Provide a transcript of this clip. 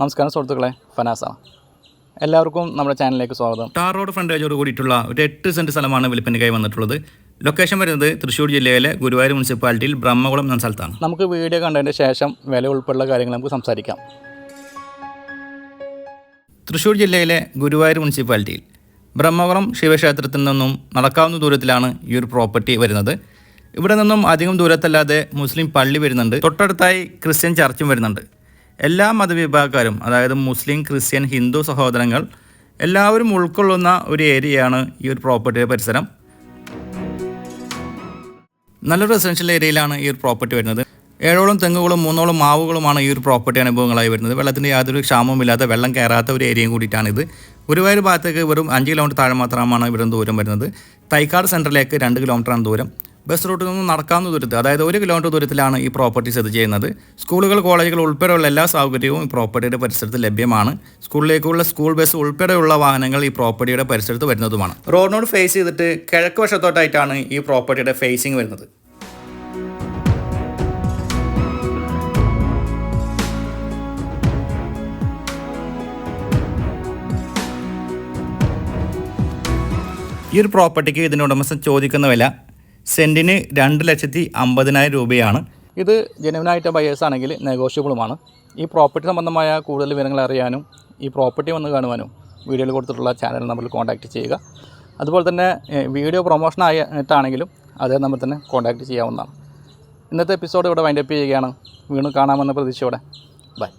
നമസ്കാരം സുഹൃത്തുക്കളെ, ഫനാസാണ്. എല്ലാവർക്കും നമ്മുടെ ചാനലിലേക്ക് സ്വാഗതം. ടാർ റോഡ് ഫ്രണ്ടേജോട് കൂടിയിട്ടുള്ള ഒരു 8 സെൻറ്റ് സ്ഥലമാണ് വിൽപ്പനയ്ക്കായി വന്നിട്ടുള്ളത്. ലൊക്കേഷൻ വരുന്നത് തൃശ്ശൂർ ജില്ലയിലെ ഗുരുവായൂർ മുനിസിപ്പാലിറ്റിയിൽ ബ്രഹ്മകുളം എന്ന സ്ഥലത്താണ്. നമുക്ക് വീഡിയോ കണ്ടതിന് ശേഷം വില ഉൾപ്പെടെയുള്ള കാര്യങ്ങൾ നമുക്ക് സംസാരിക്കാം. തൃശ്ശൂർ ജില്ലയിലെ ഗുരുവായൂർ മുനിസിപ്പാലിറ്റിയിൽ ബ്രഹ്മകുളം ശിവക്ഷേത്രത്തിൽ നിന്നും നടക്കാവുന്ന ദൂരത്തിലാണ് ഈ ഒരു പ്രോപ്പർട്ടി വരുന്നത്. ഇവിടെ നിന്നും അധികം ദൂരത്തല്ലാതെ മുസ്ലിം പള്ളി വരുന്നുണ്ട്. തൊട്ടടുത്തായി ക്രിസ്ത്യൻ ചർച്ചും വരുന്നുണ്ട്. എല്ലാ മതവിഭാഗക്കാരും, അതായത് മുസ്ലിം, ക്രിസ്ത്യൻ, ഹിന്ദു സഹോദരങ്ങൾ എല്ലാവരും ഉൾക്കൊള്ളുന്ന ഒരു ഏരിയയാണ് ഈ ഒരു പ്രോപ്പർട്ടിയുടെ പരിസരം. നല്ലൊരു റെസിഡൻഷ്യൽ ഏരിയയിലാണ് ഈ ഒരു പ്രോപ്പർട്ടി വരുന്നത്. 7ഓളം തെങ്ങുകളും 3ഓളം മാവുകളുമാണ് ഈ ഒരു പ്രോപ്പർട്ടി അനുഭവങ്ങളായി വരുന്നത്. വെള്ളത്തിൻ്റെ യാതൊരു ക്ഷാമവുമില്ലാത്ത, വെള്ളം കയറാത്ത ഒരു ഏരിയയും കൂടിയിട്ടാണിത്. ഗുരുവായൂർ ഭാഗത്തേക്ക് വെറും 5 കിലോമീറ്റർ താഴെ മാത്രമാണ് ഇവിടെ ദൂരം വരുന്നത്. തൈക്കാട് സെൻറ്ററിലേക്ക് 2 കിലോമീറ്ററാണ് ദൂരം. ബസ് റൂട്ടിൽ നിന്നും നടക്കാവുന്ന ദൂരത്ത്, അതായത് 1 കിലോമീറ്റർ ദൂരത്തിലാണ് ഈ പ്രോപ്പർട്ടി സ്ഥിതി ചെയ്യുന്നത്. സ്കൂളുകൾ, കോളേജുകൾ ഉൾപ്പെടെയുള്ള എല്ലാ സൗകര്യവും ഈ പ്രോപ്പർട്ടിയുടെ പരിസരത്ത് ലഭ്യമാണ്. സ്കൂളിലേക്കുള്ള സ്കൂൾ ബസ് ഉൾപ്പെടെയുള്ള വാഹനങ്ങൾ ഈ പ്രോപ്പർട്ടിയുടെ പരിസരത്ത് വരുന്നതുമാണ്. റോഡിനോട് ഫേസ് ചെയ്തിട്ട് കിഴക്ക് വശത്തോട്ടായിട്ടാണ് ഈ പ്രോപ്പർട്ടിയുടെ ഫേസിംഗ് വരുന്നത്. ഈ ഒരു പ്രോപ്പർട്ടിക്ക് ഇതിൻ്റെ ഉടമസ്ഥൻ ചോദിക്കുന്ന വില സെൻറ്റിന് 2,50,000 രൂപയാണ്. ഇത് ജെനുവിനായിട്ട് ബയേഴ്സ് ആണെങ്കിൽ നെഗോഷ്യബിളുമാണ്. ഈ പ്രോപ്പർട്ടി സംബന്ധമായ കൂടുതൽ വിവരങ്ങൾ അറിയാനും ഈ പ്രോപ്പർട്ടി വന്ന് കാണുവാനും വീഡിയോയിൽ കൊടുത്തിട്ടുള്ള ചാനൽ നമ്പറിൽ കോൺടാക്റ്റ് ചെയ്യുക. അതുപോലെ തന്നെ വീഡിയോ പ്രൊമോഷൻ ആയിട്ടാണെങ്കിലും അതേ നമ്പർ തന്നെ കോൺടാക്റ്റ് ചെയ്യാവുന്നതാണ്. ഇന്നത്തെ എപ്പിസോഡ് ഇവിടെ വൈൻഡപ്പ് ചെയ്യുകയാണ്. വീണ്ടും കാണാമെന്ന പ്രതീക്ഷയോടെ ബൈ.